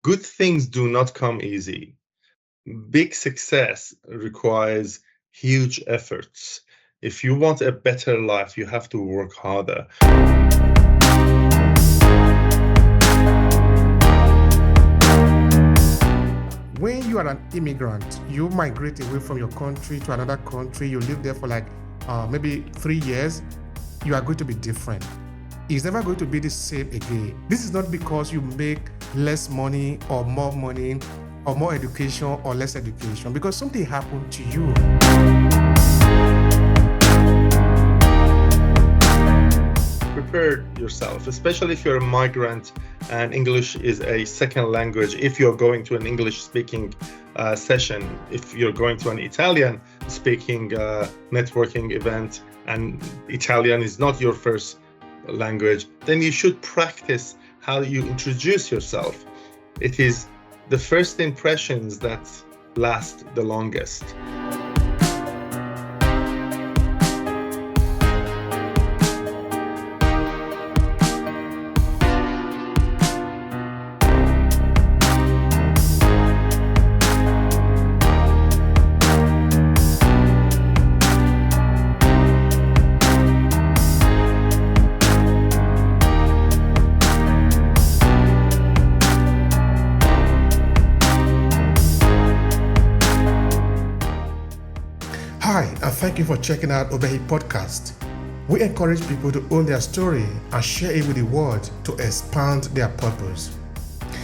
Good things do not come easy. Big success requires huge efforts. If you want a better life, you have to work harder. When you are an immigrant, you migrate away from your country to another country, you live there for like maybe 3 years, you are going to be different. It's never going to be the same again. This is not because you make less money or more education or less education, because something happened to you. Prepare yourself, especially if you're a migrant and English is a second language. If you're going to an English speaking session, if you're going to an Italian speaking networking event and Italian is not your first language, then you should practice how you introduce yourself. It is the first impressions that last the longest. Hi, and thank you for checking out Obehi Podcast. We encourage people to own their story and share it with the world to expand their purpose.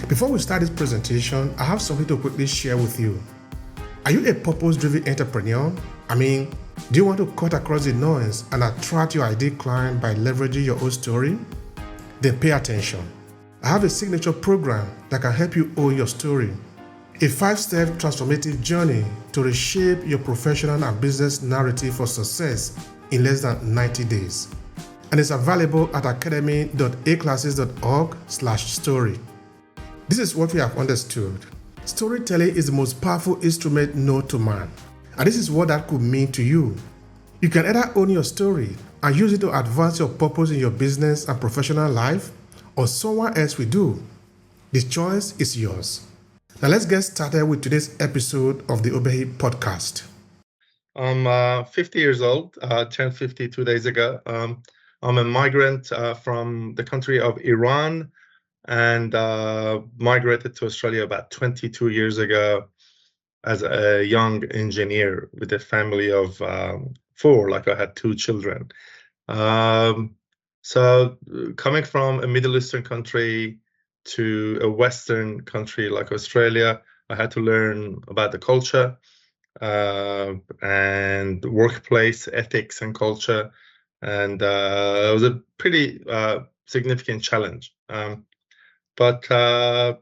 Before we start this presentation, I have something to quickly share with you. Are you a purpose-driven entrepreneur? Do you want to cut across the noise and attract your ideal client by leveraging your own story? Then pay attention. I have a signature program that can help you own your story. A 5-step transformative journey to reshape your professional and business narrative for success in less than 90 days. And it's available at academy.aclasses.org/story. This is what we have understood. Storytelling is the most powerful instrument known to man. And this is what that could mean to you. You can either own your story and use it to advance your purpose in your business and professional life, or someone else will do. The choice is yours. Now let's get started with today's episode of the Obehi Podcast. I'm 50 years old, turned 50 2 days ago. I'm a migrant from the country of Iran and migrated to Australia about 22 years ago as a young engineer with a family of 4, like I had 2 children. So coming from a Middle Eastern country to a Western country like Australia, I had to learn about the culture and workplace ethics and culture. And it was a pretty significant challenge. But I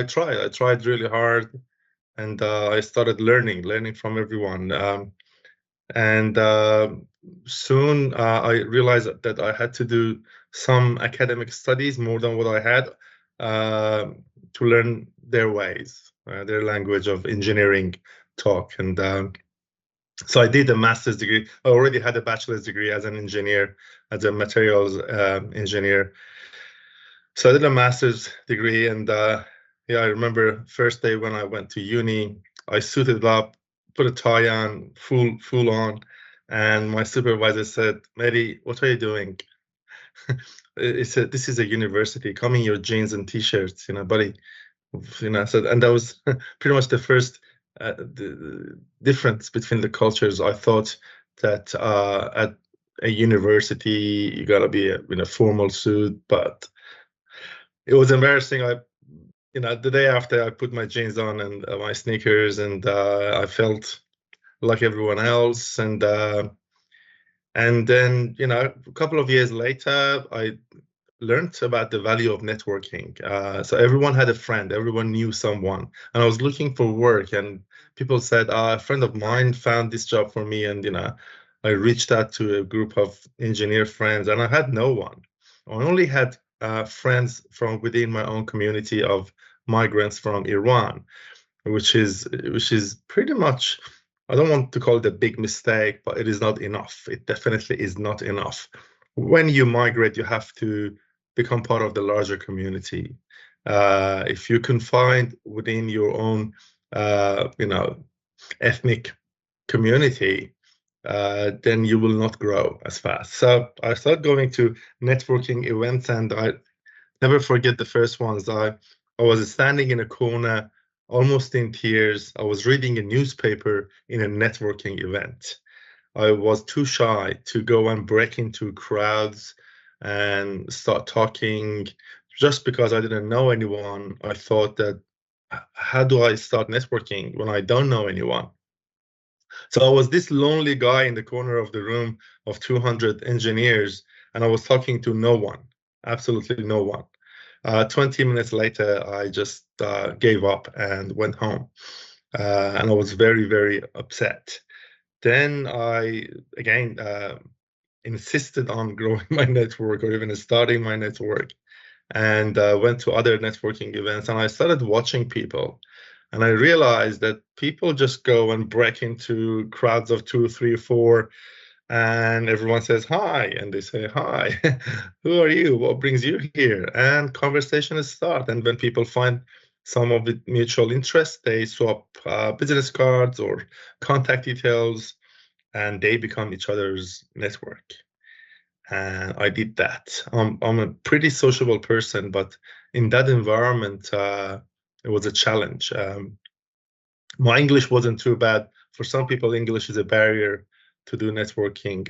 tried really hard, and I started learning from everyone. And soon I realized that I had to do some academic studies more than what I had to learn their ways, their language of engineering talk. And so I did a master's degree. I already had a bachelor's degree as an engineer, as a materials engineer. So I did a master's degree, and I remember first day when I went to uni, I suited up, put a tie on, full on, and my supervisor said, "Mehdi, what are you doing?" He said, "This is a university. Come in your jeans and t-shirts, buddy." So, and that was pretty much the first the difference between the cultures. I thought that at a university you gotta be in a formal suit, but it was embarrassing. The day after I put my jeans on and my sneakers, and I felt like everyone else. And then, a couple of years later, I learned about the value of networking. So everyone had a friend, everyone knew someone, and I was looking for work, and people said, a friend of mine found this job for me. And, I reached out to a group of engineer friends, and I had no one. I only had friends from within my own community of migrants from Iran, which is pretty much, I don't want to call it a big mistake, but it is not enough. It definitely is not enough. When you migrate, you have to become part of the larger community. If you can find within your own, ethnic community, then you will not grow as fast. So I started going to networking events, and I never forget the first ones. I was standing in a corner, almost in tears. I was reading a newspaper in a networking event. I was too shy to go and break into crowds and start talking just because I didn't know anyone. I thought that, how do I start networking when I don't know anyone? So I was this lonely guy in the corner of the room of 200 engineers, and I was talking to no one, absolutely no one. 20 minutes later, I just gave up and went home. And I was very, very upset. Then I, again, insisted on growing my network or even starting my network, and went to other networking events, and I started watching people. And I realized that people just go and break into crowds of two, three, four, and everyone says hi, and they say hi. Who are you? What brings you here? And conversations start. And when people find some of the mutual interest, they swap business cards or contact details, and they become each other's network. And I did that. I'm a pretty sociable person, but in that environment, it was a challenge. My English wasn't too bad. For some people, English is a barrier to do networking.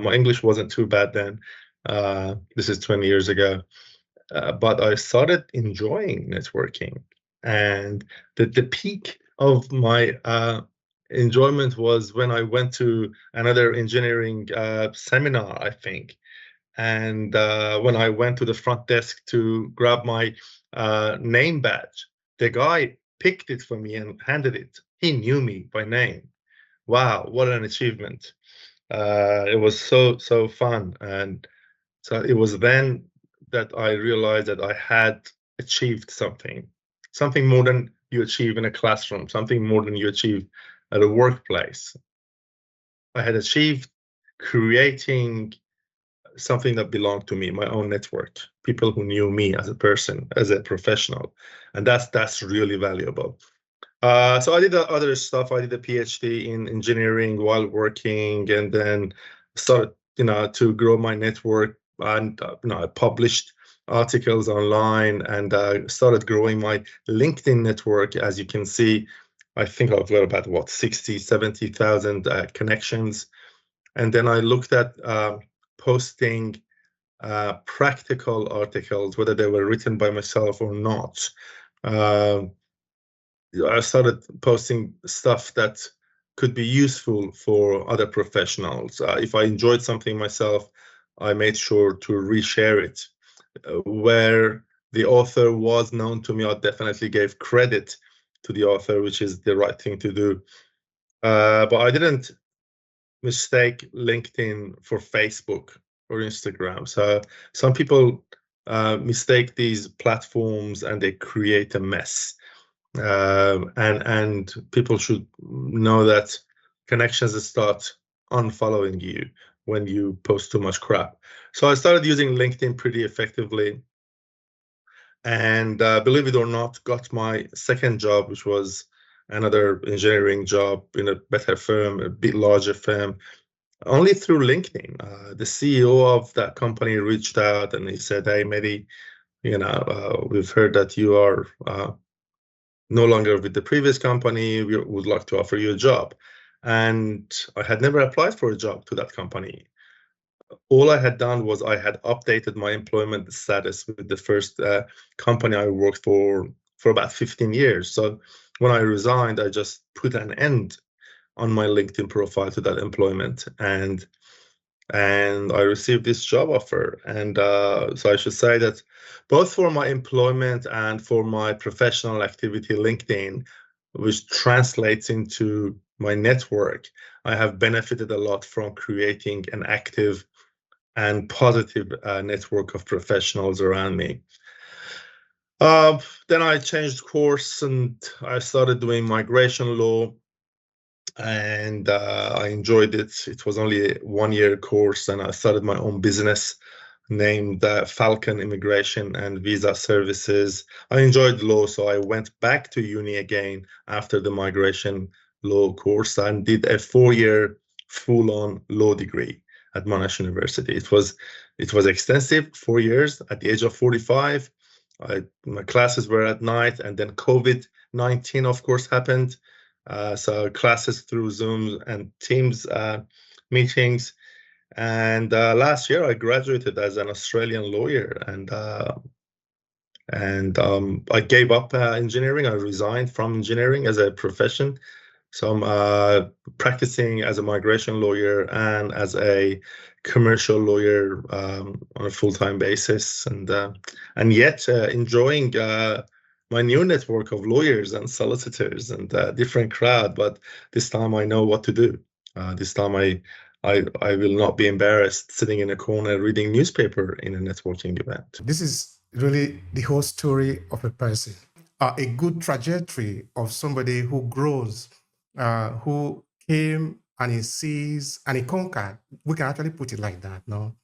My English wasn't too bad then. This is 20 years ago. But I started enjoying networking. And the peak of my enjoyment was when I went to another engineering seminar, I think. And when I went to the front desk to grab my name badge, the guy picked it for me and handed it. He knew me by name. Wow, what an achievement. It was so fun. And so it was then that I realized that I had achieved something more than you achieve in a classroom, something more than you achieve at a workplace. I had achieved creating something that belonged to me, my own network, people who knew me as a person, as a professional, and that's really valuable. So I did other stuff. I did a PhD in engineering while working, and then started, to grow my network. And I published articles online, and started growing my LinkedIn network. As you can see, I think I've got about 60, 70,000 connections. And then I looked at posting practical articles, whether they were written by myself or not. I started posting stuff that could be useful for other professionals. If I enjoyed something myself, I made sure to reshare it. Where the author was known to me, I definitely gave credit to the author, which is the right thing to do. But I didn't mistake LinkedIn for Facebook or Instagram. So some people mistake these platforms and they create a mess. And people should know that connections start unfollowing you when you post too much crap. So I started using LinkedIn pretty effectively, and believe it or not, got my second job, which was another engineering job in a better firm, a bit larger firm, only through LinkedIn. The CEO of that company reached out and he said, "Hey, Mehdi, we've heard that you are no longer with the previous company. We would like to offer you a job." And I had never applied for a job to that company. All I had done was I had updated my employment status with the first company I worked for about 15 years. So when I resigned, I just put an end on my LinkedIn profile to that employment, and I received this job offer. And so I should say that both for my employment and for my professional activity, LinkedIn, which translates into my network, I have benefited a lot from creating an active and positive network of professionals around me. Then I changed course and I started doing migration law, and I enjoyed it. It was only a 1-year course, and I started my own business. named Falcon Immigration and Visa Services. I enjoyed law, so I went back to uni again after the migration law course and did a 4-year full-on law degree at Monash University. It was extensive, 4 years. At the age of 45, my classes were at night, and then COVID-19, of course, happened. So classes through Zoom and Teams meetings. And last year, I graduated as an Australian lawyer, and I gave up engineering. I resigned from engineering as a profession. So I'm practicing as a migration lawyer and as a commercial lawyer on a full-time basis, and yet enjoying my new network of lawyers and solicitors and different crowd. But this time I know what to do. This time I will not be embarrassed sitting in a corner reading newspaper in a networking event. This is really the whole story of a person, a good trajectory of somebody who grows, who came and he sees and he conquered. We can actually put it like that, no?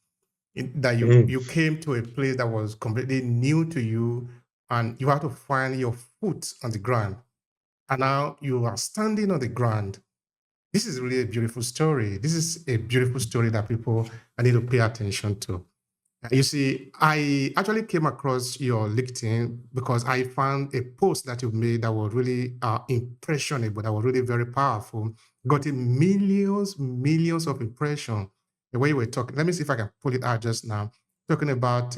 That you came to a place that was completely new to you, and you had to find your foot on the ground. And now you are standing on the ground. This is really a beautiful story. This is a beautiful story that people need to pay attention to. You see, I actually came across your LinkedIn because I found a post that you made that was really impressionable, that was really very powerful, getting millions of impressions. The way you were talking, let me see if I can pull it out just now, talking about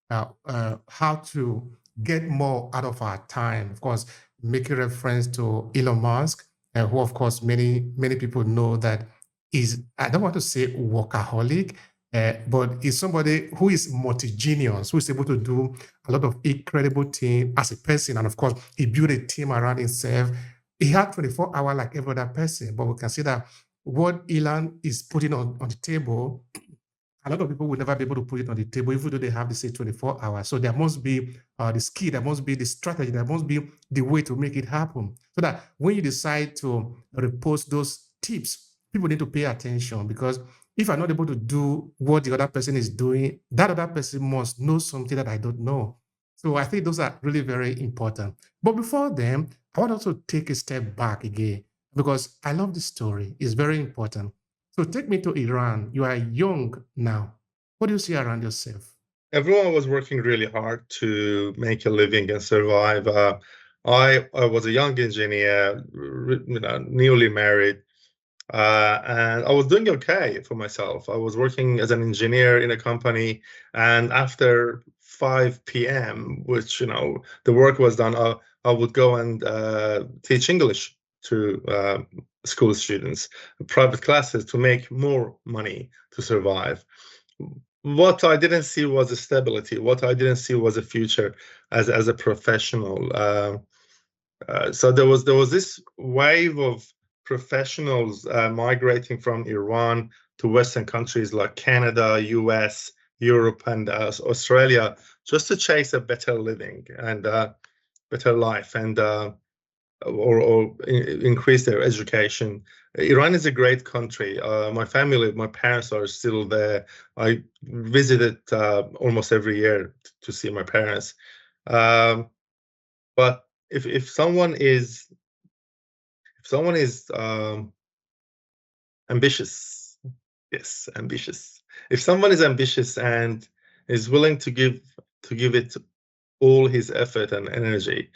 how to get more out of our time. Of course, making reference to Elon Musk, who, of course, many people know that is, I don't want to say workaholic, but he's somebody who is multi-genius, who is able to do a lot of incredible things as a person. And of course, he built a team around himself. He had 24 hours like every other person, but we can see that what Elon is putting on the table, a lot of people will never be able to put it on the table, even though they have the say 24 hours. So there must be the skill, there must be the strategy, there must be the way to make it happen. So that when you decide to repost those tips, people need to pay attention, because if I'm not able to do what the other person is doing, that other person must know something that I don't know. So I think those are really very important. But before then, I want also take a step back again, because I love this story. It's very important. So take me to Iran. You are young now. What do you see around yourself? Everyone was working really hard to make a living and survive. I was a young engineer, newly married, and I was doing okay for myself. I was working as an engineer in a company, and after 5 p.m., which the work was done, I would go and teach English to school students, private classes, to make more money to survive. What I didn't see was a stability. What I didn't see was a future as a professional. So there was this wave of professionals migrating from Iran to Western countries like Canada, US, Europe, and Australia, just to chase a better living and better life, and or increase their education. Iran is a great country. My family, my parents are still there. I visited almost every year to see my parents. But if someone is ambitious, yes, ambitious. If someone is ambitious and is willing to give it all his effort and energy,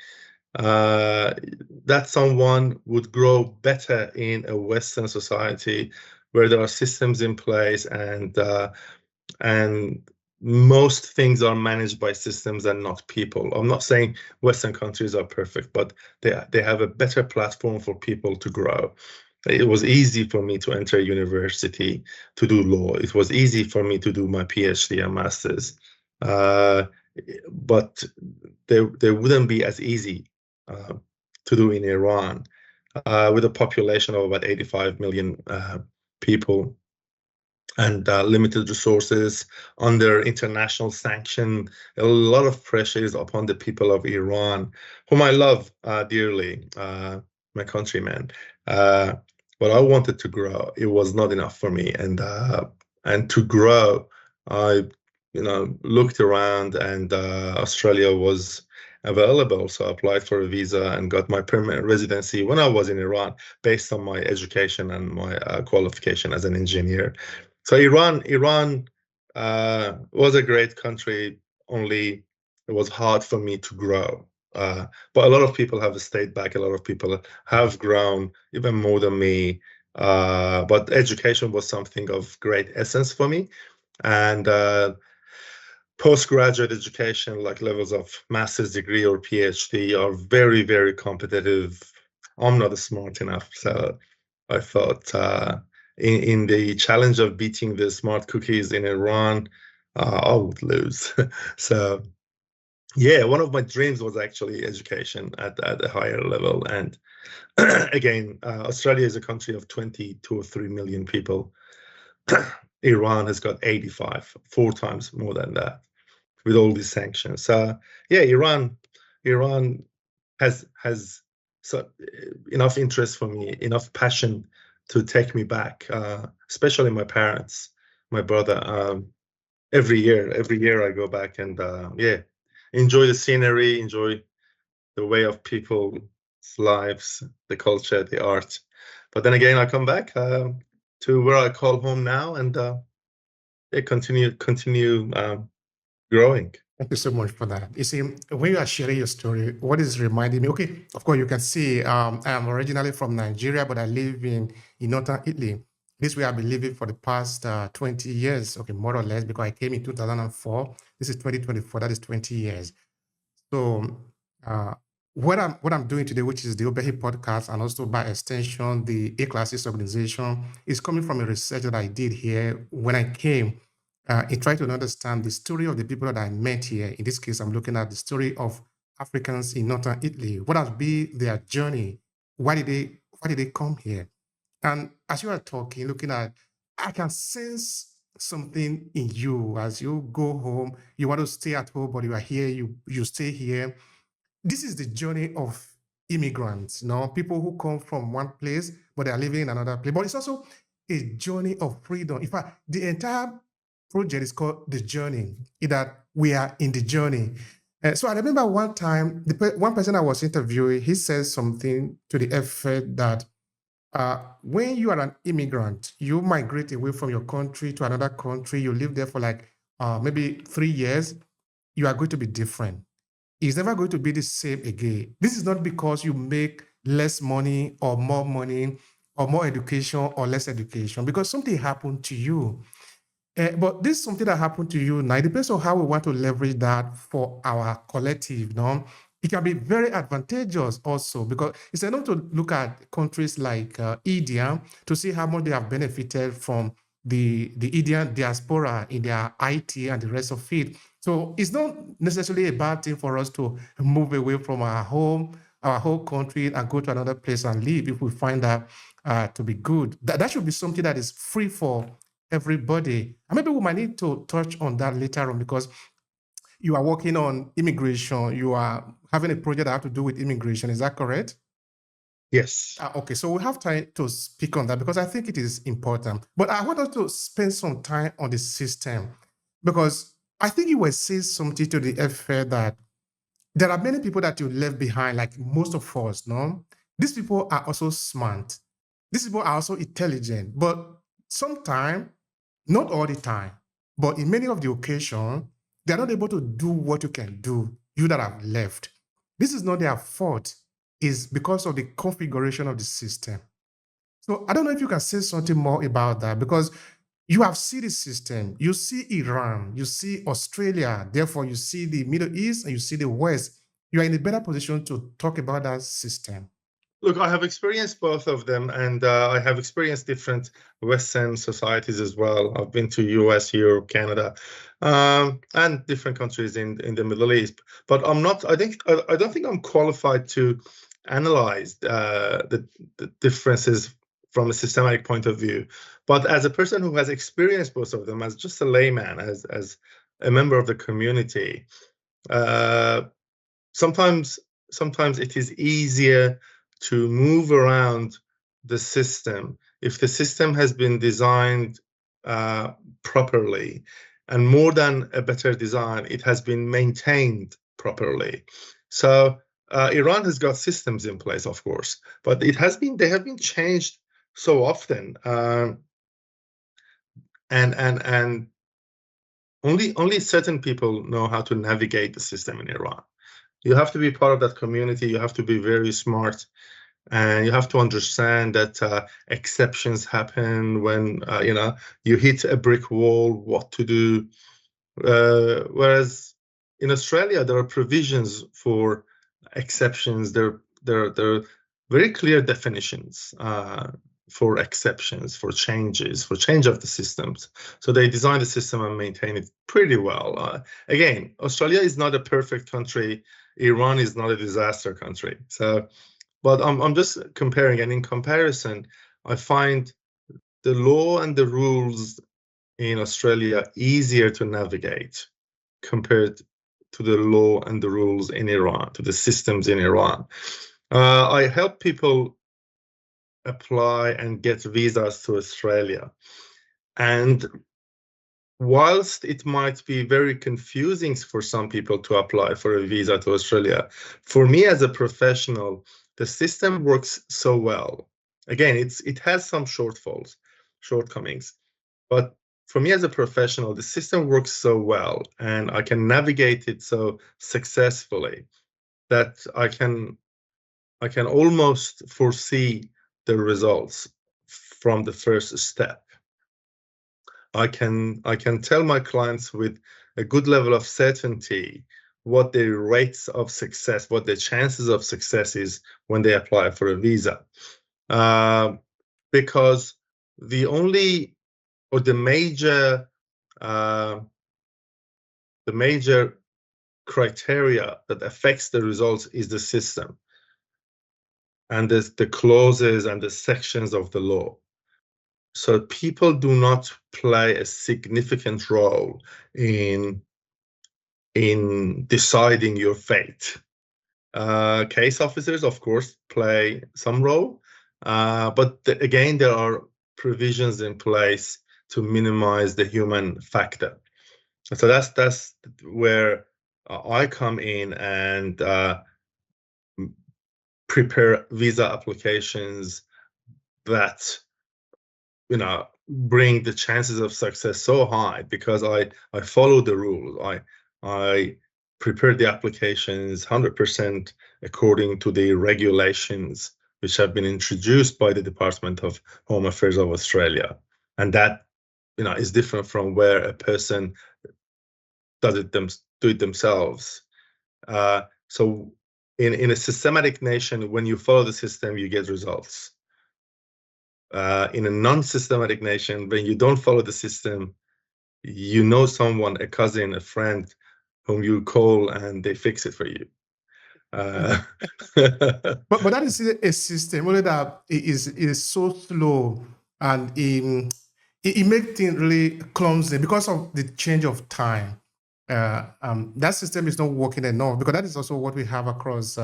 that someone would grow better in a Western society where there are systems in place, and most things are managed by systems and not people. I'm not saying Western countries are perfect, but they have a better platform for people to grow. It was easy for me to enter university to do law. It was easy for me to do my PhD and master's, but they wouldn't be as easy to do in Iran, with a population of about 85 million people, and limited resources, under international sanction. A lot of pressure is upon the people of Iran, whom I love dearly, my countrymen. But I wanted to grow. It was not enough for me, and to grow, I looked around, and Australia was available. So I applied for a visa and got my permanent residency when I was in Iran, based on my education and my qualification as an engineer. So Iran was a great country. Only it was hard for me to grow. But a lot of people have stayed back. A lot of people have grown even more than me. But education was something of great essence for me. And postgraduate education, like levels of master's degree or PhD, are very, very competitive. I'm not smart enough. So I thought in the challenge of beating the smart cookies in Iran, I would lose. So yeah, one of my dreams was actually education at a higher level. And again, Australia is a country of 22 or 3 million people. Iran has got 85, 4 times more than that, with all these sanctions. So yeah, Iran has so enough interest for me, enough passion to take me back. Especially my parents, my brother. Every year I go back and yeah, enjoy the scenery, enjoy the way of people's lives, the culture, the art. But then again, I come back to where I call home now, and yeah, continue growing. Thank you so much for that. You see, when you are sharing your story, what is reminding me, okay, of course, you can see I'm originally from Nigeria, but I live in northern Italy. This way I've been living for the past 20 years, okay, more or less, because I came in 2004. This is 2024, that is 20 years. So uh, what I'm doing today, which is the Obehi Podcast, and also by extension, the A-Classes organization, is coming from a research that I did here when I came. In trying to understand the story of the people that I met here. In this case, I'm looking at the story of Africans in northern Italy. What has been their journey? Why did they come here? And as you are talking, looking at, I can sense something in you as you go home. You want to stay at home, but you are here. You stay here. This is the journey of immigrants, people who come from one place, but they are living in another place. But it's also a journey of freedom. In fact, the entire project is called The Journey, in that we are in the journey. So I remember one time, one person I was interviewing, he says something to the effect that when you are an immigrant, you migrate away from your country to another country, you live there for like maybe 3 years, you are going to be different. It's never going to be the same again. This is not because you make less money or more education or less education, because something happened to you. But this is something that happened to you now. It depends on how we want to leverage that for our collective. It can be very advantageous also, because it's enough to look at countries like India to see how much they have benefited from the Indian diaspora in their IT and the rest of it. So it's not necessarily a bad thing for us to move away from our whole country, and go to another place and live if we find that to be good. That should be something that is free for everybody. And maybe we might need to touch on that later on, because you are working on immigration. You are having a project that has to do with immigration. Is that correct? Yes. Okay, so we have time to speak on that, because I think it is important. But I want us to spend some time on the system, because I think you were saying something to the effect that there are many people that you left behind, like most of us, no? These people are also smart. These people are also intelligent, but sometimes, not all the time, but in many of the occasions, they're not able to do what you can do, you that have left. This is not their fault. It's because of the configuration of the system. So I don't know if you can say something more about that, because you have seen the system. You see Iran, you see Australia, therefore you see the Middle East and you see the West. You are in a better position to talk about that system. Look, I have experienced both of them, and I have experienced different Western societies as well. I've been to US, Europe, Canada, and different countries in the Middle East. But I'm not. I don't think I'm qualified to analyze the differences from a systematic point of view. But as a person who has experienced both of them, as just a layman, as a member of the community, uh, sometimes it is easier to move around the system if the system has been designed properly, and more than a better design, it has been maintained properly. So Iran has got systems in place, of course, but they have been changed so often, and only certain people know how to navigate the system in Iran. You have to be part of that community. You have to be very smart, and you have to understand that exceptions happen when you hit a brick wall. What to do? Whereas in Australia, there are provisions for exceptions. There are very clear definitions for exceptions, for changes, for change of the systems. So they design the system and maintain it pretty well. Again, Australia is not a perfect country. Iran is not a disaster country. So, but I'm just comparing, and in comparison, I find the law and the rules in Australia easier to navigate compared to the law and the rules in Iran, to the systems in Iran. I help people apply and get visas to Australia. And whilst it might be very confusing for some people to apply for a visa to Australia, for me as a professional, the system works so well. Again, it has some shortcomings, but for me as a professional, the system works so well and I can navigate it so successfully that I can almost foresee the results from the first step. I can tell my clients with a good level of certainty what the rates of success, what the chances of success is when they apply for a visa. Because the only or the major criteria that affects the results is the system and the clauses and the sections of the law. So people do not play a significant role in deciding your fate. Case officers, of course, play some role, but again, there are provisions in place to minimize the human factor. So that's where I come in and prepare visa applications that bring the chances of success so high because I follow the rules. I prepare the applications 100% according to the regulations which have been introduced by the Department of Home Affairs of Australia, and that is different from where a person do it themselves. So in a systematic nation, when you follow the system, you get results. In a non-systematic nation, when you don't follow the system, you know someone, a cousin, a friend, whom you call and they fix it for you. But that is a system only that is so slow and it makes things really clumsy because of the change of time. That system is not working enough because that is also what we have across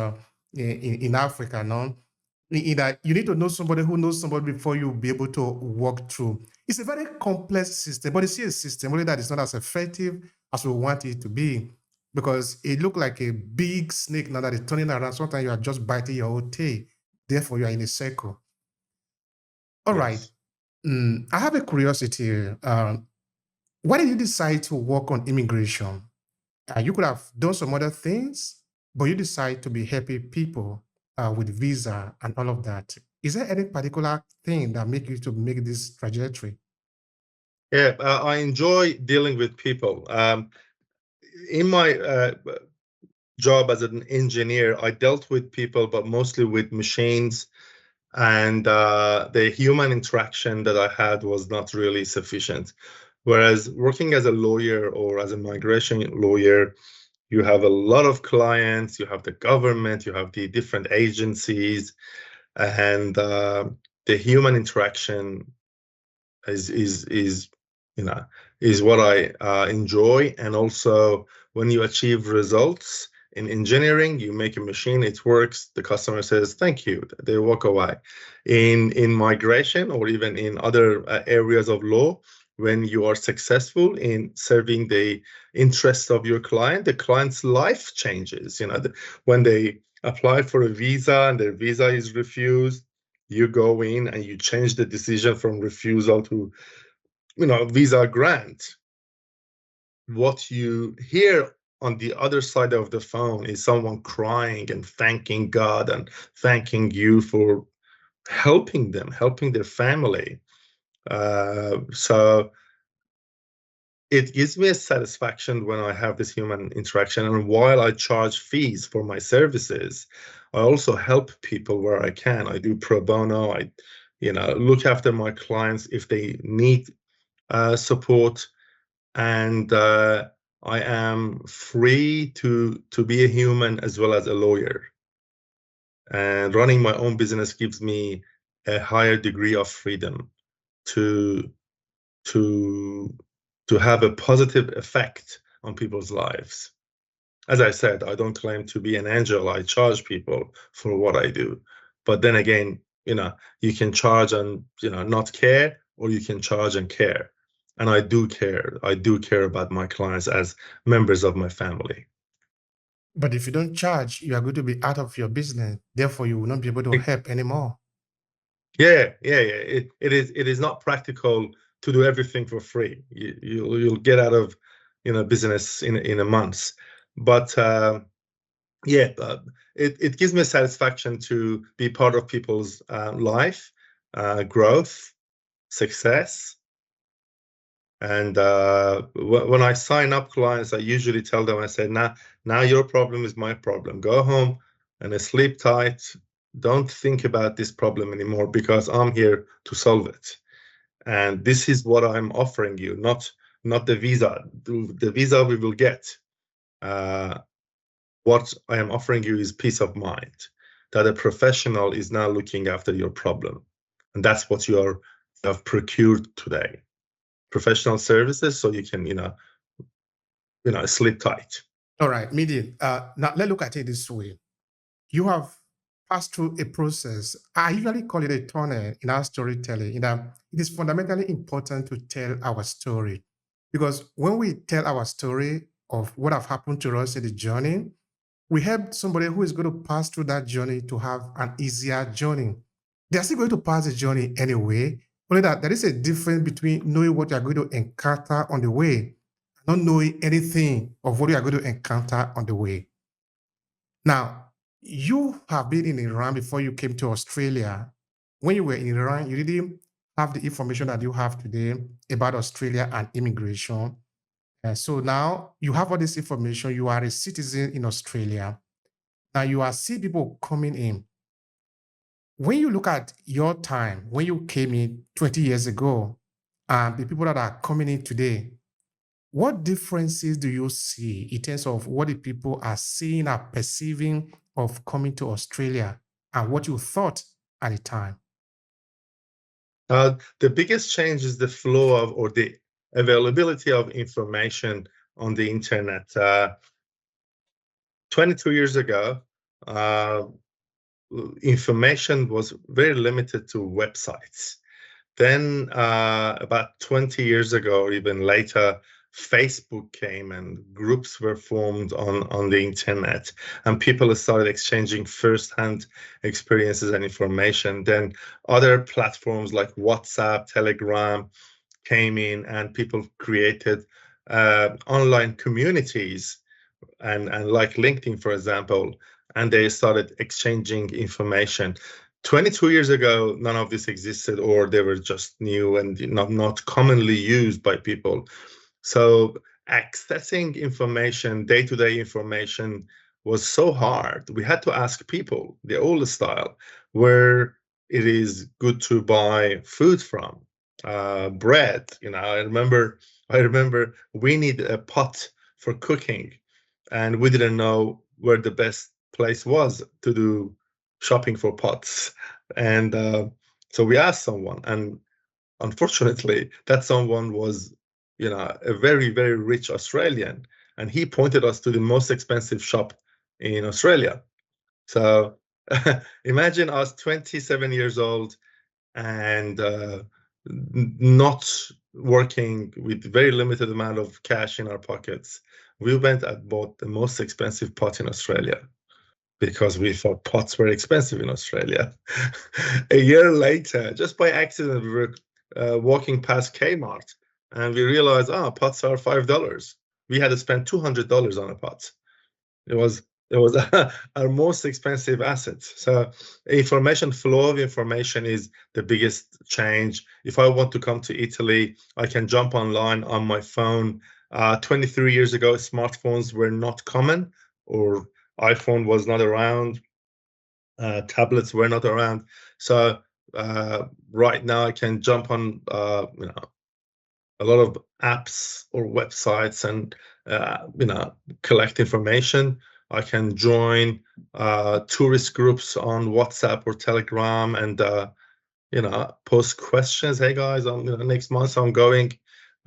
in Africa. No, that you need to know somebody who knows somebody before you be able to walk through. It's a very complex system, but it's a system only that is not as effective as we want it to be because it looked like a big snake now that is turning around. Sometimes you are just biting your own tail. Therefore, you are in a circle. All right. Yes. I have a curiosity. Why did you decide to work on immigration? You could have done some other things, but you decide to be helping people with visa and all of that. Is there any particular thing that make you to make this trajectory? Yeah, I enjoy dealing with people. In my job as an engineer, I dealt with people, but mostly with machines, and the human interaction that I had was not really sufficient. Whereas working as a lawyer or as a migration lawyer, you have a lot of clients, you have the government, you have the different agencies, and the human interaction is what I enjoy. And also, when you achieve results in engineering, you make a machine, it works, the customer says thank you, they walk away. In migration or even in other areas of law, when you are successful in serving the interests of your client, the client's life changes. When they apply for a visa and their visa is refused, you go in and you change the decision from refusal to, visa grant. What you hear on the other side of the phone is someone crying and thanking God and thanking you for helping them, helping their family. So it gives me a satisfaction when I have this human interaction. And while I charge fees for my services, I also help people where I can. I do pro bono. I, look after my clients if they need support, and I am free to be a human as well as a lawyer. And running my own business gives me a higher degree of freedom to to to have a positive effect on people's lives. As I said, I don't claim to be an angel. I charge people for what I do. But then again, you can charge and, not care, or you can charge and care. And I do care. I do care about my clients as members of my family. But if you don't charge, you are going to be out of your business. Therefore, you will not be able to help anymore. Yeah. It is not practical to do everything for free. You'll get out of, business in a month. But yeah, it gives me satisfaction to be part of people's life, growth, success. And when I sign up clients, I usually tell them, I say, now your problem is my problem. Go home and sleep tight. Don't think about this problem anymore, because I'm here to solve it. And this is what I'm offering you, not the visa. The visa we will get. What I am offering you is peace of mind, that a professional is now looking after your problem. And that's what you have procured today. Professional services, so you can, sleep tight. All right, Mehdi, now let's look at it this way. You have passed through a process. I usually call it a tunnel in our storytelling. It is fundamentally important to tell our story, because when we tell our story of what have happened to us in the journey, we help somebody who is going to pass through that journey to have an easier journey. They are still going to pass the journey anyway, only that there is a difference between knowing what you are going to encounter on the way, not knowing anything of what you are going to encounter on the way. Now, you have been in Iran before you came to Australia. When you were in Iran, you didn't have the information that you have today about Australia and immigration. So now you have all this information. You are a citizen in Australia. Now you are seeing people coming in. When you look at your time, when you came in 20 years ago, and the people that are coming in today, what differences do you see in terms of what the people are seeing, are perceiving of coming to Australia, and what you thought at the time? The biggest change is the flow of, or the availability of information on the internet. 22 years ago, information was very limited to websites. Then about 20 years ago, or even later, Facebook came and groups were formed on the internet, and people started exchanging firsthand experiences and information. Then other platforms like WhatsApp, Telegram came in, and people created online communities, and like LinkedIn, for example, and they started exchanging information. 22 years ago, none of this existed, or they were just new and not commonly used by people. So accessing information, day-to-day information, was so hard. We had to ask people, the old style, where it is good to buy food from, bread. I remember we need a pot for cooking, and we didn't know where the best place was to do shopping for pots. And so we asked someone, and unfortunately, that someone was, a very, very rich Australian, and he pointed us to the most expensive shop in Australia. So imagine us 27 years old and not working with very limited amount of cash in our pockets, we went and bought the most expensive pot in Australia because we thought pots were expensive in Australia. A year later, just by accident, we were walking past Kmart and we realized, pots are $5. We had to spend $200 on a pot. It was our most expensive asset. So information flow of information is the biggest change. If I want to come to Italy, I can jump online on my phone. 23 years ago, smartphones were not common, or iPhone was not around, tablets were not around. So right now I can jump on a lot of apps or websites and collect information. I can join tourist groups on WhatsApp or Telegram and post questions. Hey guys, next month I'm going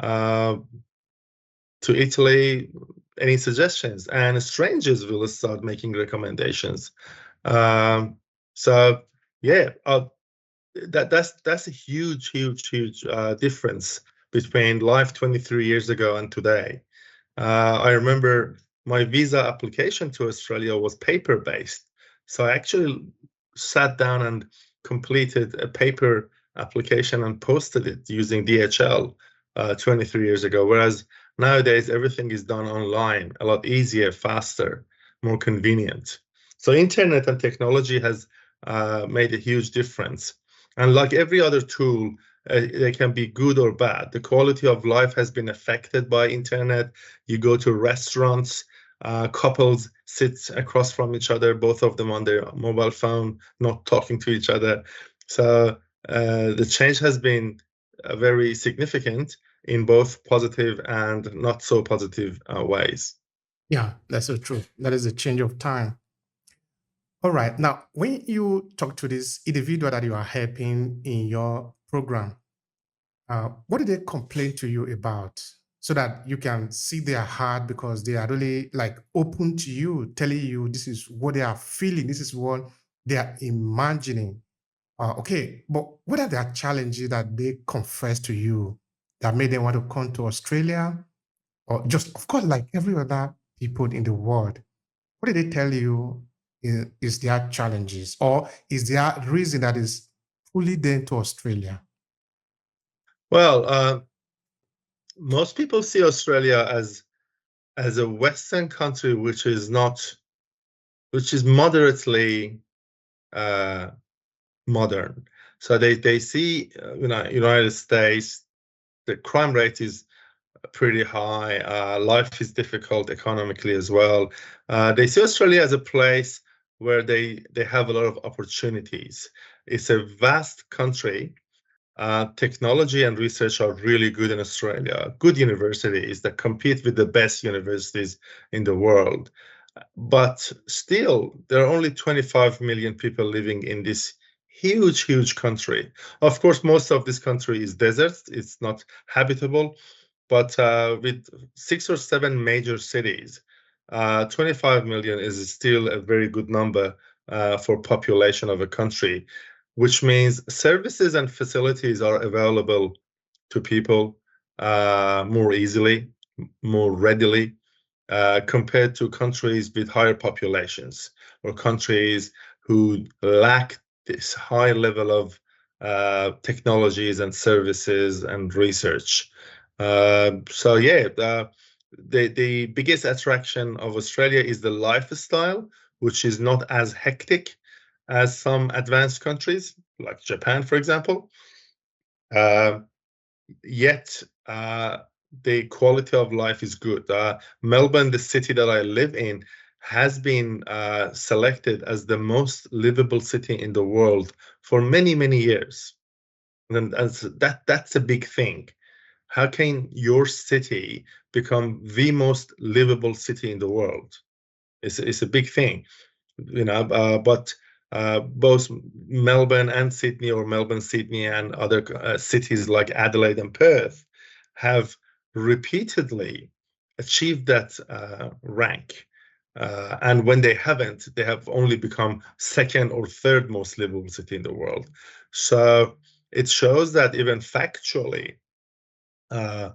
uh, to Italy. Any suggestions? And strangers will start making recommendations. So yeah, that's a huge difference between life 23 years ago and today. I remember my visa application to Australia was paper based, so I actually sat down and completed a paper application and posted it using DHL 23 years ago, whereas nowadays everything is done online, a lot easier, faster, more convenient. So internet and technology has made a huge difference. And like every other tool, they can be good or bad. The quality of life has been affected by internet. You go to restaurants, couples sit across from each other, both of them on their mobile phone, not talking to each other. So the change has been very significant in both positive and not so positive ways. Yeah, that's so true. That is a change of time. All right. Now, when you talk to this individual that you are helping in your program, what do they complain to you about so that you can see their heart because they are really like open to you, telling you this is what they are feeling, this is what they are imagining. Okay, but what are their challenges that they confess to you that made them want to come to Australia? Or just, of course, like every other people in the world, what did they tell you is their challenges? Or is there reason that is pulling them to Australia? Well, most people see Australia as a Western country, which is moderately uh, modern. So they see, United States, the crime rate is pretty high. Life is difficult economically as well. They see Australia as a place where they have a lot of opportunities. It's a vast country. Technology and research are really good in Australia. Good universities that compete with the best universities in the world. But still, there are only 25 million people living in this huge country. Of course, most of this country is desert. It's not habitable. But with 6 or 7 major cities, 25 million is still a very good number for population of a country, which means services and facilities are available to people more easily, more readily, compared to countries with higher populations or countries who lack this high level of technologies and services and research. So yeah, the biggest attraction of Australia is the lifestyle, which is not as hectic as some advanced countries like Japan, for example. Uh, Yet the quality of life is good. Melbourne, the city that I live in, has been selected as the most livable city in the world for many years, and that's a big thing. How can your city become the most livable city in the world? It's a big thing, but both Melbourne and Sydney, or Melbourne, Sydney, and other cities like Adelaide and Perth have repeatedly achieved that rank. And when they haven't, they have only become second or third most livable city in the world. So it shows that even factually, Uh,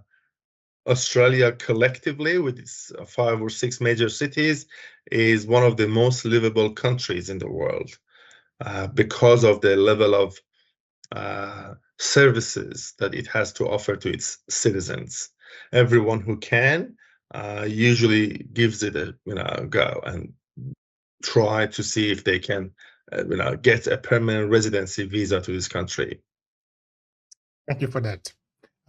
Australia collectively, with its 5 or 6 major cities, is one of the most livable countries in the world because of the level of services that it has to offer to its citizens. Everyone who can usually gives it a go and try to see if they can get a permanent residency visa to this country. Thank you for that.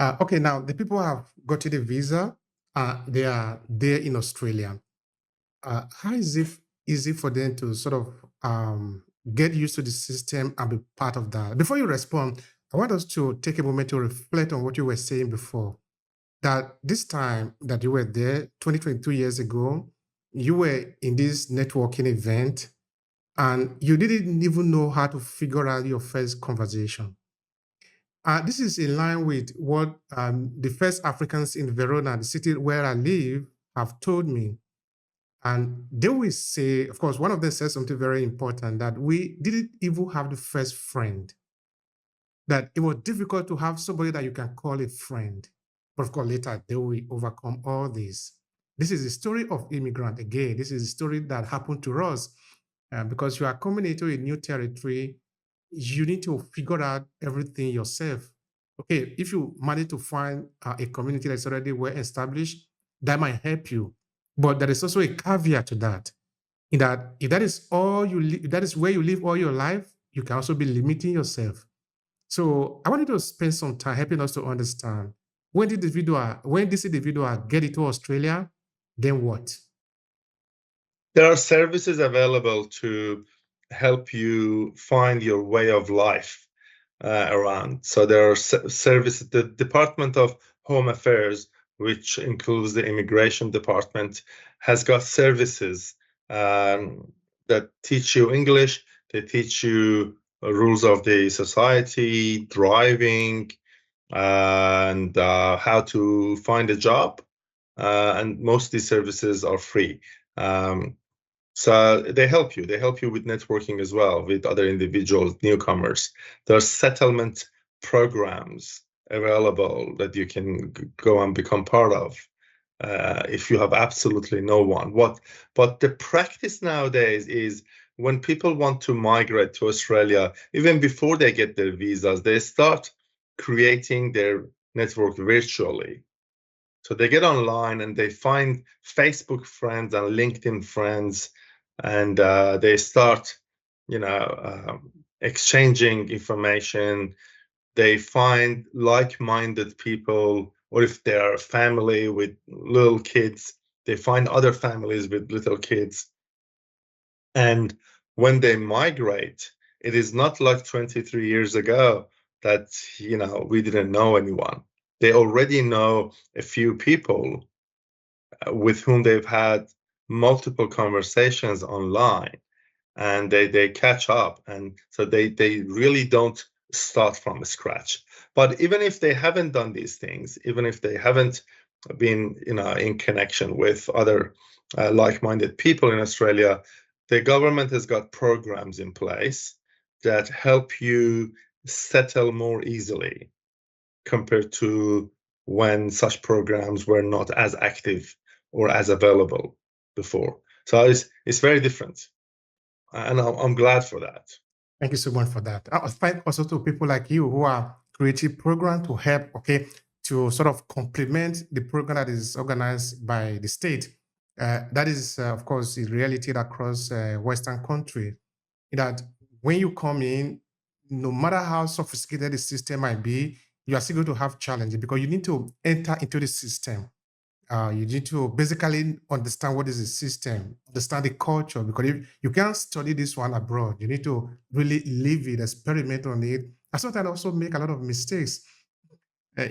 Okay, now the people have got the visa. They are there in Australia. How is it easy for them to sort of get used to the system and be part of that? Before you respond, I want us to take a moment to reflect on what you were saying before. That this time that you were there, 22 years ago, you were in this networking event and you didn't even know how to figure out your first conversation. This is in line with what the first Africans in Verona, the city where I live, have told me. And they will say, of course, one of them said something very important, that we didn't even have the first friend, that it was difficult to have somebody that you can call a friend. But of course, later they will overcome all this. This is the story of immigrant. Again, this is a story that happened to us. Because you are coming into a new territory, you need to figure out everything yourself. Okay, if you manage to find a community that's already well established, that might help you. But there is also a caveat to that, in that if that is all if that is where you live all your life, you can also be limiting yourself. So I wanted to spend some time helping us to understand when this individual get into Australia, then what? There are services available to help you find your way of life around. So there are services. The Department of Home Affairs, which includes the Immigration Department, has got services that teach you English. They teach you rules of the society, driving, and how to find a job. And most of these services are free. So they help you. They help you with networking as well with other individuals, newcomers. There are settlement programs available that you can go and become part of if you have absolutely no one. But the practice nowadays is when people want to migrate to Australia, even before they get their visas, they start creating their network virtually. So they get online and they find Facebook friends and LinkedIn friends, and they start, exchanging information. They find like-minded people, or if they are a family with little kids, they find other families with little kids. And when they migrate, it is not like 23 years ago that, we didn't know anyone. They already know a few people with whom they've had multiple conversations online, and they catch up, and so they really don't start from scratch. But even if they haven't done these things, even if they haven't been in connection with other like-minded people in Australia, the government has got programs in place that help you settle more easily compared to when such programs were not as active or as available before. So it's very different, and I'm glad for that. Thank you so much for that. I find also to people like you who are creating program to help, okay, to sort of complement the program that is organized by the state. That is, of course, the reality across Western country. That when you come in, no matter how sophisticated the system might be, you are still going to have challenges because you need to enter into the system. You need to basically understand what is the system, understand the culture, because if you can't study this one abroad, you need to really live it, experiment on it, and sometimes also make a lot of mistakes.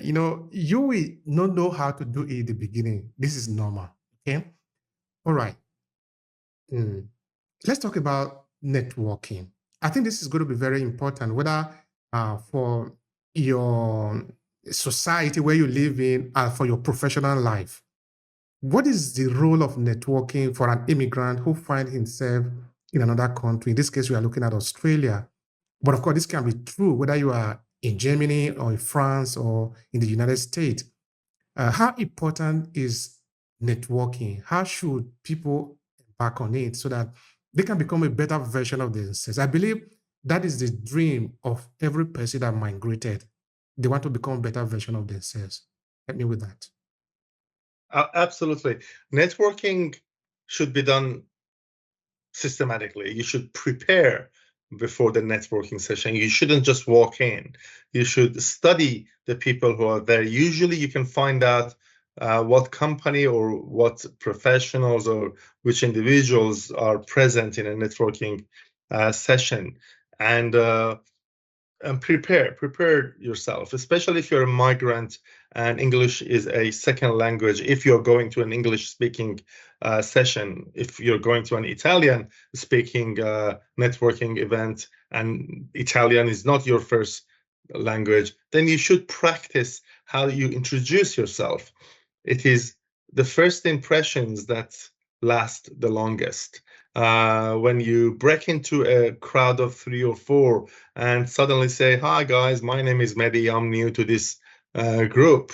You will not know how to do it in the beginning. This is normal. Okay. All right. Mm. Let's talk about networking. I think this is going to be very important, whether for your society where you live in, for your professional life. What is the role of networking for an immigrant who finds himself in another country? In this case, we are looking at Australia. But of course, this can be true whether you are in Germany or in France or in the United States. How important is networking? How should people embark on it so that they can become a better version of themselves? I believe that is the dream of every person that migrated. They want to become a better version of themselves. Help me with that. Absolutely. Networking should be done systematically. You should prepare before the networking session. You shouldn't just walk in. You should study the people who are there. Usually, you can find out what company or what professionals or which individuals are present in a networking session. And prepare yourself, especially if you're a migrant and English is a second language. If you're going to an English speaking session, if you're going to an Italian speaking networking event and Italian is not your first language, then you should practice how you introduce yourself. It is the first impressions that last the longest. When you break into a crowd of 3 or 4 and suddenly say, "Hi, guys, my name is Mehdi. I'm new to this group,"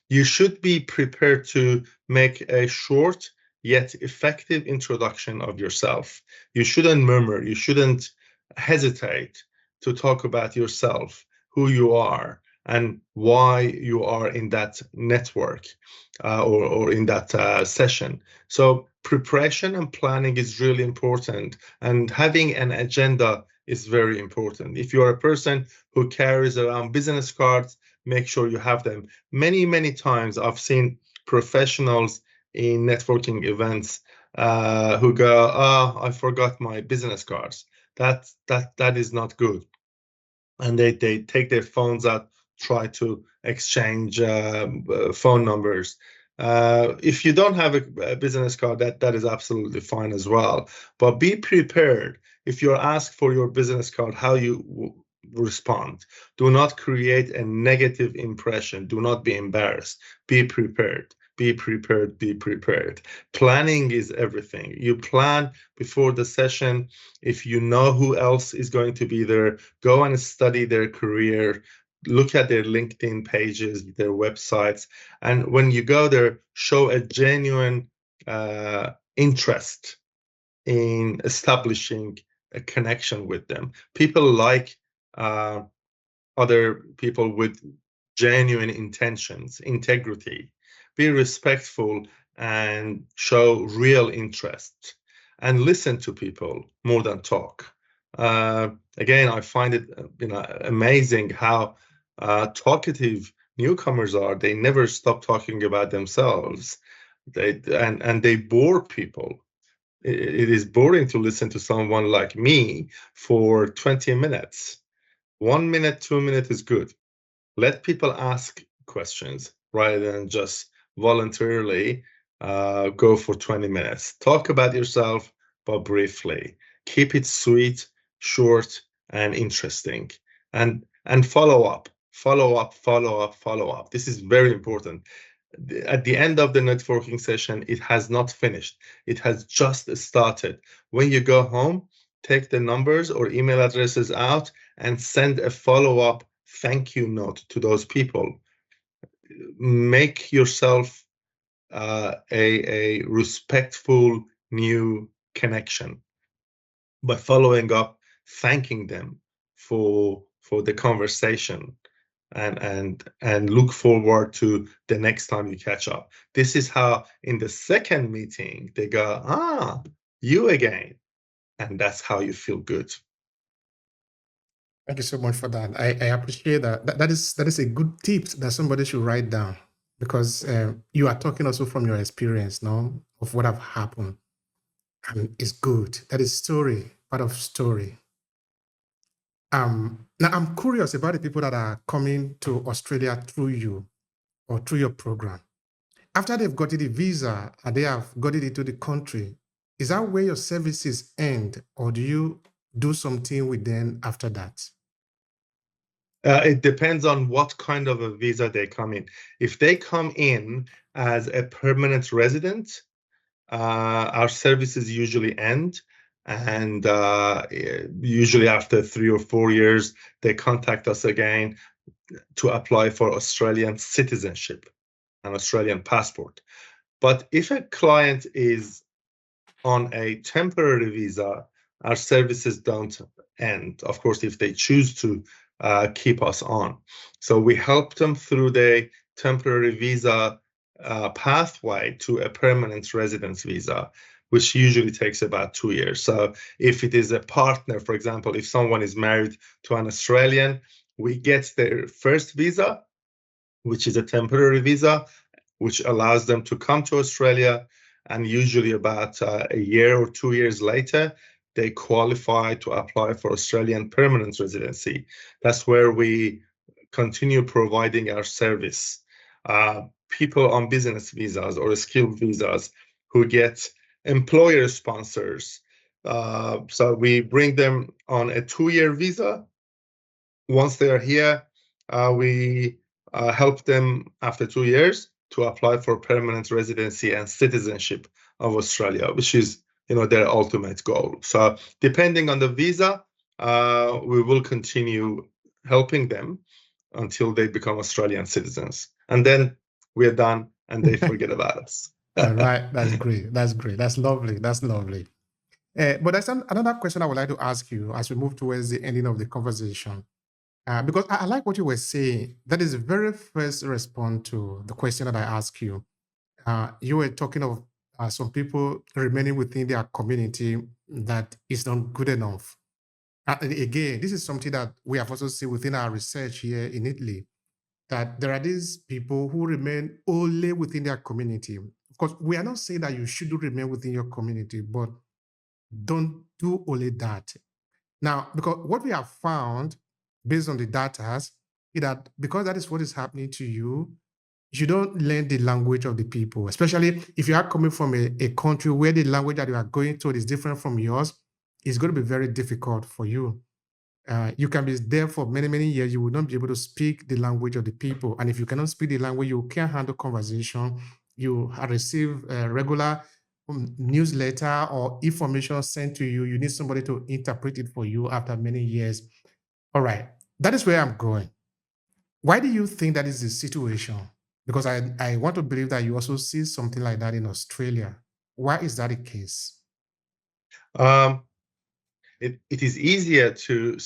you should be prepared to make a short yet effective introduction of yourself. You shouldn't murmur. You shouldn't hesitate to talk about yourself, who you are, and why you are in that network or in that session. So preparation and planning is really important, and having an agenda is very important. If you are a person who carries around business cards, make sure you have them. Many times I've seen professionals in networking events who go, "Oh, I forgot my business cards." That is not good. And they take their phones out, try to exchange phone numbers. If you don't have a business card, that is absolutely fine as well. But be prepared. If you're asked for your business card, how you respond. Do not create a negative impression. Do not be embarrassed. Be prepared. Be prepared. Be prepared. Planning is everything. You plan before the session. If you know who else is going to be there, go and study their career, look at their LinkedIn pages, their websites, and when you go there, show a genuine interest in establishing a connection with them. People like uh, other people with genuine intentions, integrity. Be respectful and show real interest and listen to people more than talk. Again, I find it amazing how talkative newcomers are. They never stop talking about themselves. And they bore people. It is boring to listen to someone like me for 20 minutes. 1 minute, 2 minutes is good. Let people ask questions rather than just voluntarily go for 20 minutes. Talk about yourself, but briefly. Keep it sweet, short, and interesting. And follow up, follow up, follow up, follow up. This is very important. At the end of the networking session, it has not finished. It has just started. When you go home, take the numbers or email addresses out and send a follow-up thank you note to those people. Make yourself a respectful new connection by following up, thanking them for the conversation, and look forward to the next time you catch up. This is how in the second meeting they go, "Ah, you again," and that's how you feel good. Thank you so much for that. I appreciate that. That is a good tip that somebody should write down because you are talking also from your experience, no, of what have happened, and it's good. That is story, part of story. Now I'm curious about the people that are coming to Australia through you or through your program. After they've gotten the visa and they have got it into the country, is that where your services end, or do you do something with them after that? It depends on what kind of a visa they come in. If they come in as a permanent resident, our services usually end. And usually after 3 or 4 years, they contact us again to apply for Australian citizenship. an Australian passport. But if a client is on a temporary visa, our services don't end. Of course, if they choose to keep us on. So we help them through the temporary visa pathway to a permanent residence visa, which usually takes about 2 years. So if it is a partner, for example, if someone is married to an Australian, we get their first visa, which is a temporary visa, which allows them to come to Australia. And usually about a year or 2 years later, they qualify to apply for Australian permanent residency. That's where we continue providing our service. People on business visas or skilled visas who get employer sponsors. So we bring them on a 2-year visa. Once they are here, we help them after 2 years to apply for permanent residency and citizenship of Australia, which is, their ultimate goal. So depending on the visa, we will continue helping them until they become Australian citizens. And then we're done and they forget about us. All right, that's great. That's great. That's lovely. That's lovely. But there's another question I would like to ask you as we move towards the ending of the conversation. Because I like what you were saying. That is the very first response to the question that I asked you. You were talking of some people remaining within their community that is not good enough. And again, this is something that we have also seen within our research here in Italy, that there are these people who remain only within their community. Of course, we are not saying that you should remain within your community, but don't do only that. Now, because what we have found based on the data is that because that is what is happening to you, you don't learn the language of the people, especially if you are coming from a country where the language that you are going to is different from yours. It's going to be very difficult for you. You can be there for many, many years. You will not be able to speak the language of the people. And if you cannot speak the language, you can't handle conversation. You receive regular newsletter or information sent to you. You need somebody to interpret it for you after many years. All right. That is where I'm going. Why do you think that is the situation? Because I want to believe that you also see something like that in Australia. Why is that the case? Um, it is easier to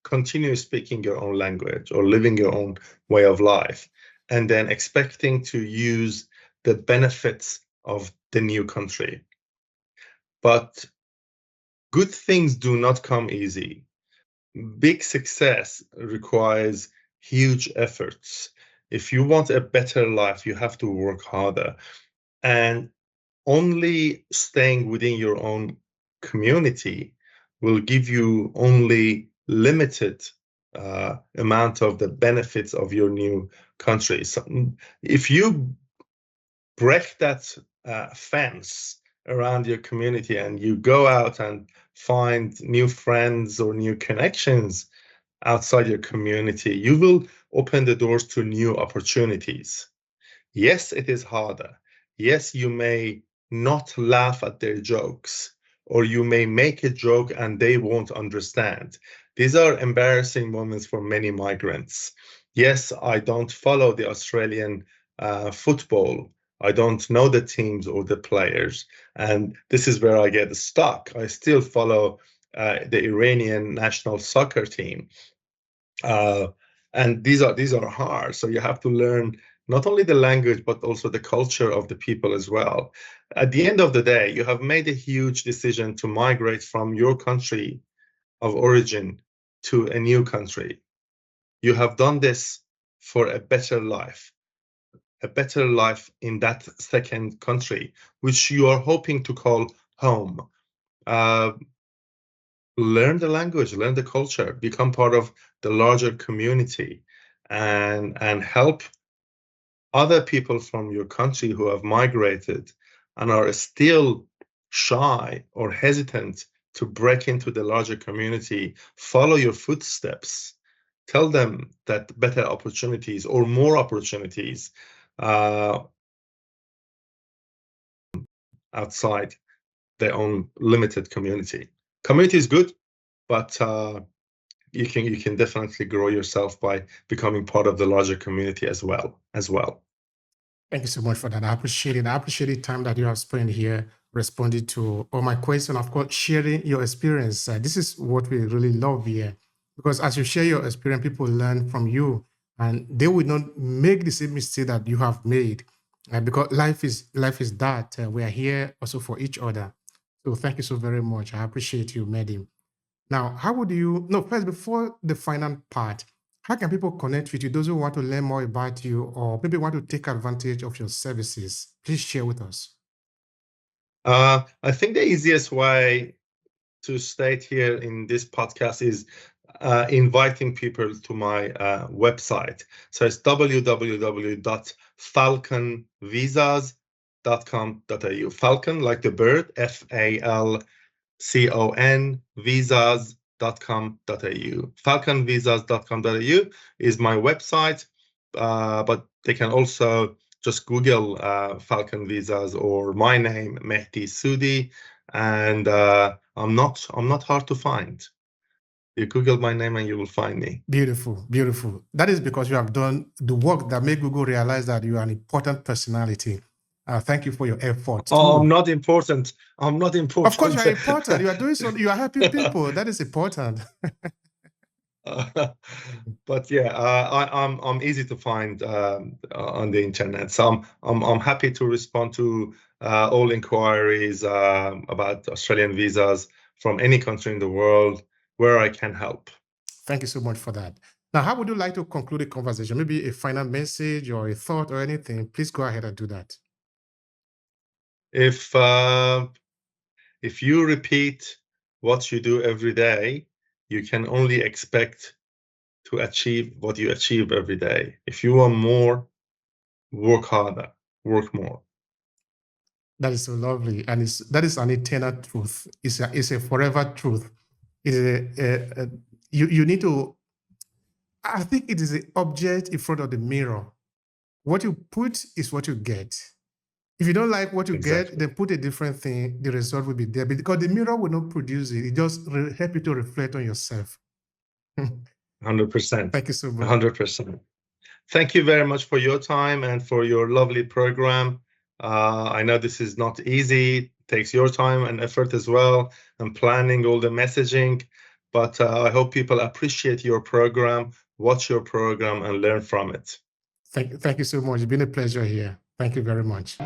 continue speaking your own language or living your own way of life, and then expecting to use the benefits of the new country. But good things do not come easy. Big success requires huge efforts. If you want a better life, you have to work harder. And only staying within your own community will give you only limited amount of the benefits of your new country. So if you break that fence around your community and you go out and find new friends or new connections outside your community, you will open the doors to new opportunities. Yes, it is harder. Yes, you may not laugh at their jokes, or you may make a joke and they won't understand. These are embarrassing moments for many migrants. Yes, I don't follow the Australian football. I don't know the teams or the players. And this is where I get stuck. I still follow the Iranian national soccer team. And these are hard. So you have to learn not only the language, but also the culture of the people as well. At the end of the day, you have made a huge decision to migrate from your country of origin to a new country. You have done this for a better life in that second country, which you are hoping to call home. Learn the language, learn the culture, become part of the larger community, and help other people from your country who have migrated and are still shy or hesitant to break into the larger community. Follow your footsteps. Tell them that better opportunities or more opportunities outside their own limited community. Community is good, but you can definitely grow yourself by becoming part of the larger community as well. Thank you so much for that. I appreciate it. I appreciate the time that you have spent here responding to all my questions. Of course, sharing your experience. This is what we really love here, because as you share your experience, people learn from you, and they will not make the same mistake that you have made. Because life is that we are here also for each other. So thank you so very much. I appreciate you, Mehdi. Now, how would you, no, first, before the final part, how can people connect with you? Those who want to learn more about you or maybe want to take advantage of your services, please share with us. I think the easiest way to state here in this podcast is inviting people to my website. So it's www.falconvisas.com.au. Falcon, like the bird, FALCON, visas.com.au. Falconvisas.com.au is my website, but they can also just Google Falcon Visas or my name, Mehdi Soodi, and I'm not hard to find. You Google my name and you will find me. Beautiful, beautiful. That is because you have done the work that made Google realize that you are an important personality. Thank you for your efforts Oh, too. I'm not important. I'm not important. Of course, you are important. You are doing something. You are helping people. That is important. But yeah, I'm easy to find on the internet. So I'm happy to respond to all inquiries about Australian visas from any country in the world where I can help. Thank you so much for that. Now, how would you like to conclude the conversation? Maybe a final message or a thought or anything? Please go ahead and do that. If you repeat what you do every day, you can only expect to achieve what you achieve every day. If you want more, work harder, work more. That is so lovely, and that is an eternal truth. It's a forever truth. You need to. I think it is an object in front of the mirror. What you put is what you get. If you don't like what you Exactly. get, then put a different thing. The result will be there because the mirror will not produce it. It just help you to reflect on yourself. 100%. Thank you so much. 100%. Thank you very much for your time and for your lovely program. I know this is not easy. It takes your time and effort as well, and planning all the messaging. But I hope people appreciate your program, watch your program, and learn from it. Thank you so much. It's been a pleasure here. Thank you very much.